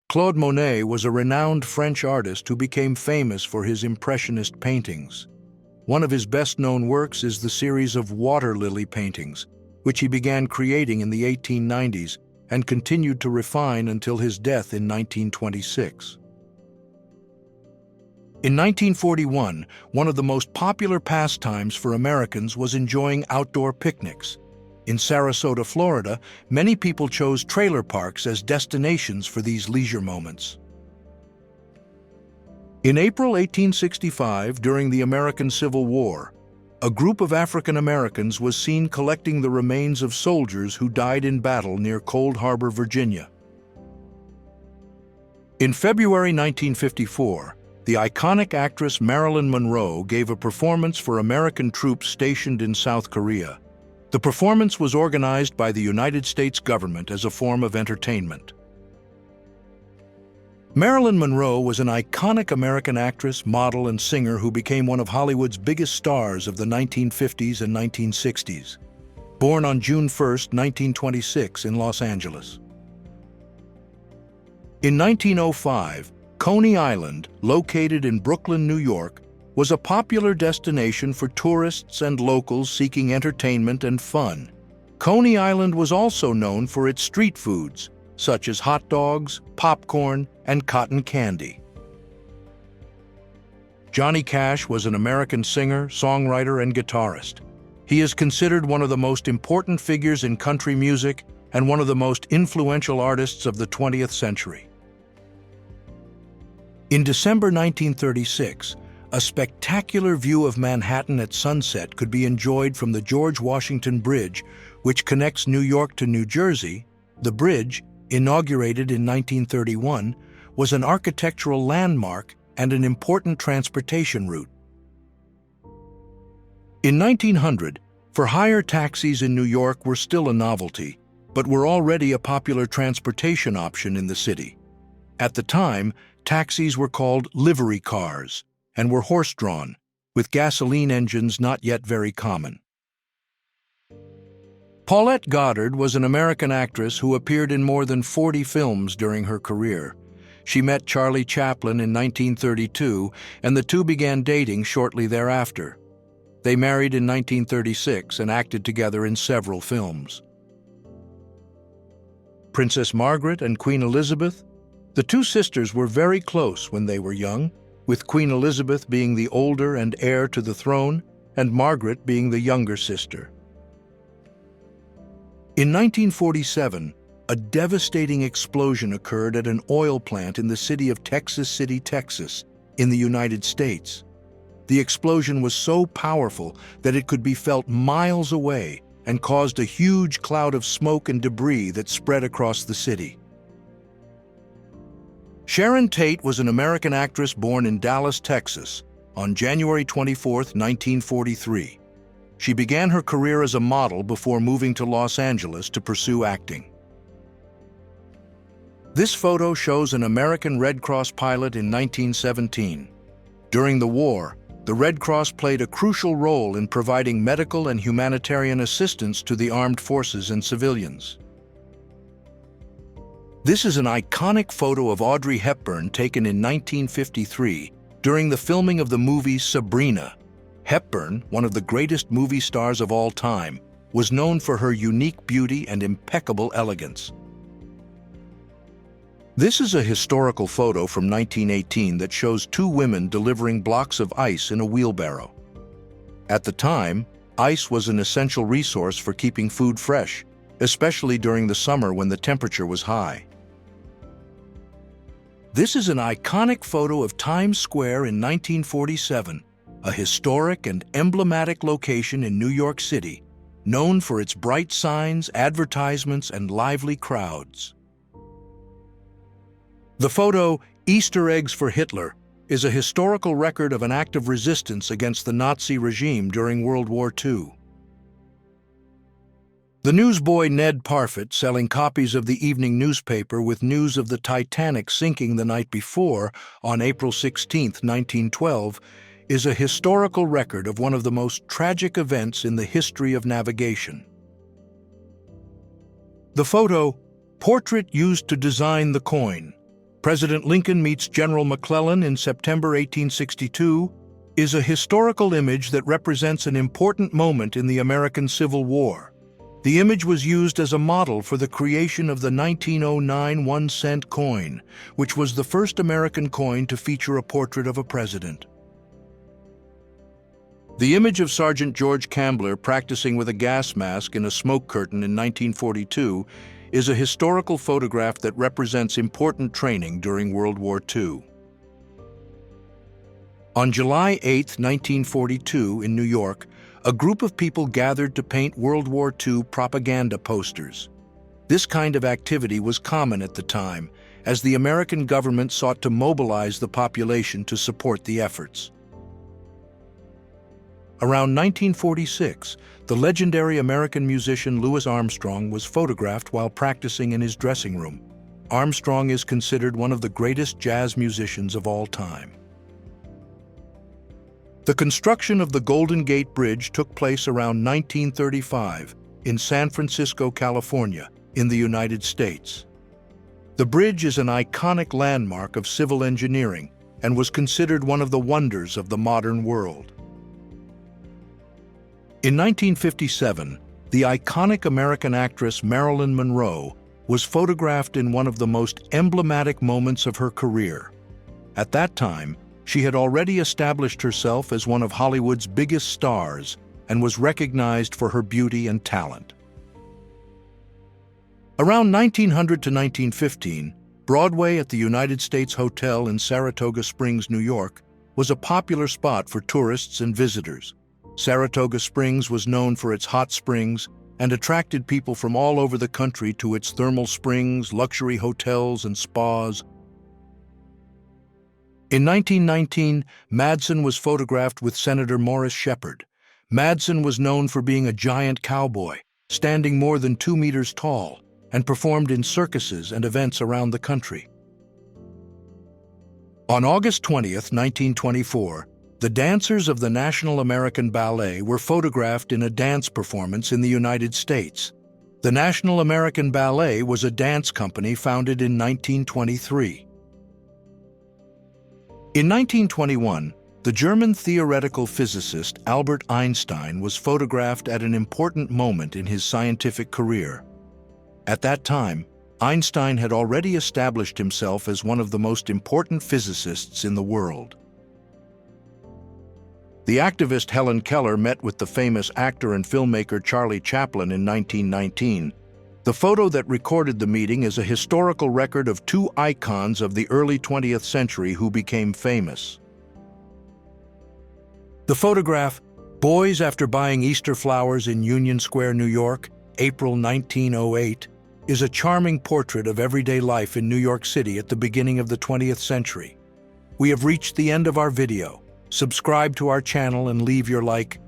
Claude Monet was a renowned French artist who became famous for his Impressionist paintings. One of his best-known works is the series of water lily paintings, which he began creating in the 1890s and continued to refine until his death in 1926. In 1941, one of the most popular pastimes for Americans was enjoying outdoor picnics. In Sarasota, Florida, many people chose trailer parks as destinations for these leisure moments. In April 1865, during the American Civil War, a group of African Americans was seen collecting the remains of soldiers who died in battle near Cold Harbor, Virginia. In February 1954, the iconic actress Marilyn Monroe gave a performance for American troops stationed in South Korea. The performance was organized by the United States government as a form of entertainment. Marilyn Monroe was an iconic American actress, model, and singer who became one of Hollywood's biggest stars of the 1950s and 1960s. Born on June 1, 1926, in Los Angeles. In 1905, Coney Island, located in Brooklyn, New York, was a popular destination for tourists and locals seeking entertainment and fun. Coney Island was also known for its street foods, such as hot dogs, popcorn, and cotton candy. Johnny Cash was an American singer, songwriter, and guitarist. He is considered one of the most important figures in country music and one of the most influential artists of the 20th century. In December 1936, a spectacular view of Manhattan at sunset could be enjoyed from the George Washington Bridge, which connects New York to New Jersey. The bridge, inaugurated in 1931, was an architectural landmark and an important transportation route. In 1900, for-hire taxis in New York were still a novelty, but were already a popular transportation option in the city. At the time, taxis were called livery cars and were horse-drawn, with gasoline engines not yet very common. Paulette Goddard was an American actress who appeared in more than 40 films during her career. She met Charlie Chaplin in 1932, and the two began dating shortly thereafter. They married in 1936 and acted together in several films. Princess Margaret and Queen Elizabeth? The two sisters were very close when they were young, with Queen Elizabeth being the older and heir to the throne, and Margaret being the younger sister. In 1947, a devastating explosion occurred at an oil plant in the city of Texas City, Texas, in the United States. The explosion was so powerful that it could be felt miles away and caused a huge cloud of smoke and debris that spread across the city. Sharon Tate was an American actress born in Dallas, Texas, on January 24, 1943. She began her career as a model before moving to Los Angeles to pursue acting. This photo shows an American Red Cross pilot in 1917. During the war, the Red Cross played a crucial role in providing medical and humanitarian assistance to the armed forces and civilians. This is an iconic photo of Audrey Hepburn taken in 1953 during the filming of the movie Sabrina. Hepburn, one of the greatest movie stars of all time, was known for her unique beauty and impeccable elegance. This is a historical photo from 1918 that shows two women delivering blocks of ice in a wheelbarrow. At the time, ice was an essential resource for keeping food fresh, especially during the summer when the temperature was high. This is an iconic photo of Times Square in 1947, a historic and emblematic location in New York City, known for its bright signs, advertisements, and lively crowds. The photo, Easter Eggs for Hitler, is a historical record of an act of resistance against the Nazi regime during World War II. The newsboy Ned Parfit, selling copies of the evening newspaper with news of the Titanic sinking the night before, on April 16, 1912, is a historical record of one of the most tragic events in the history of navigation. The photo, Portrait Used to Design the Coin, President Lincoln Meets General McClellan in September 1862, is a historical image that represents an important moment in the American Civil War. The image was used as a model for the creation of the 1909 1-cent coin, which was the first American coin to feature a portrait of a president. The image of Sergeant George Cambler practicing with a gas mask in a smoke curtain in 1942 is a historical photograph that represents important training during World War II. On July 8, 1942, in New York, a group of people gathered to paint World War II propaganda posters. This kind of activity was common at the time, as the American government sought to mobilize the population to support the efforts. Around 1946, the legendary American musician Louis Armstrong was photographed while practicing in his dressing room. Armstrong is considered one of the greatest jazz musicians of all time. The construction of the Golden Gate Bridge took place around 1935 in San Francisco, California, in the United States. The bridge is an iconic landmark of civil engineering and was considered one of the wonders of the modern world. In 1957, the iconic American actress Marilyn Monroe was photographed in one of the most emblematic moments of her career. At that time, she had already established herself as one of Hollywood's biggest stars and was recognized for her beauty and talent. Around 1900 to 1915, Broadway at the United States Hotel in Saratoga Springs, New York, was a popular spot for tourists and visitors. Saratoga Springs was known for its hot springs and attracted people from all over the country to its thermal springs, luxury hotels, and spas. In 1919, Madsen was photographed with Senator Morris Shepherd. Madsen was known for being a giant cowboy, standing more than 2 meters tall, and performed in circuses and events around the country. On August 20, 1924, the dancers of the National American Ballet were photographed in a dance performance in the United States. The National American Ballet was a dance company founded in 1923. In 1921, the German theoretical physicist Albert Einstein was photographed at an important moment in his scientific career. At that time, Einstein had already established himself as one of the most important physicists in the world. The activist Helen Keller met with the famous actor and filmmaker Charlie Chaplin in 1919. The photo that recorded the meeting is a historical record of two icons of the early 20th century who became famous. The photograph, Boys After Buying Easter Flowers in Union Square, New York, April 1908, is a charming portrait of everyday life in New York City at the beginning of the 20th century. We have reached the end of our video. Subscribe to our channel and leave your like.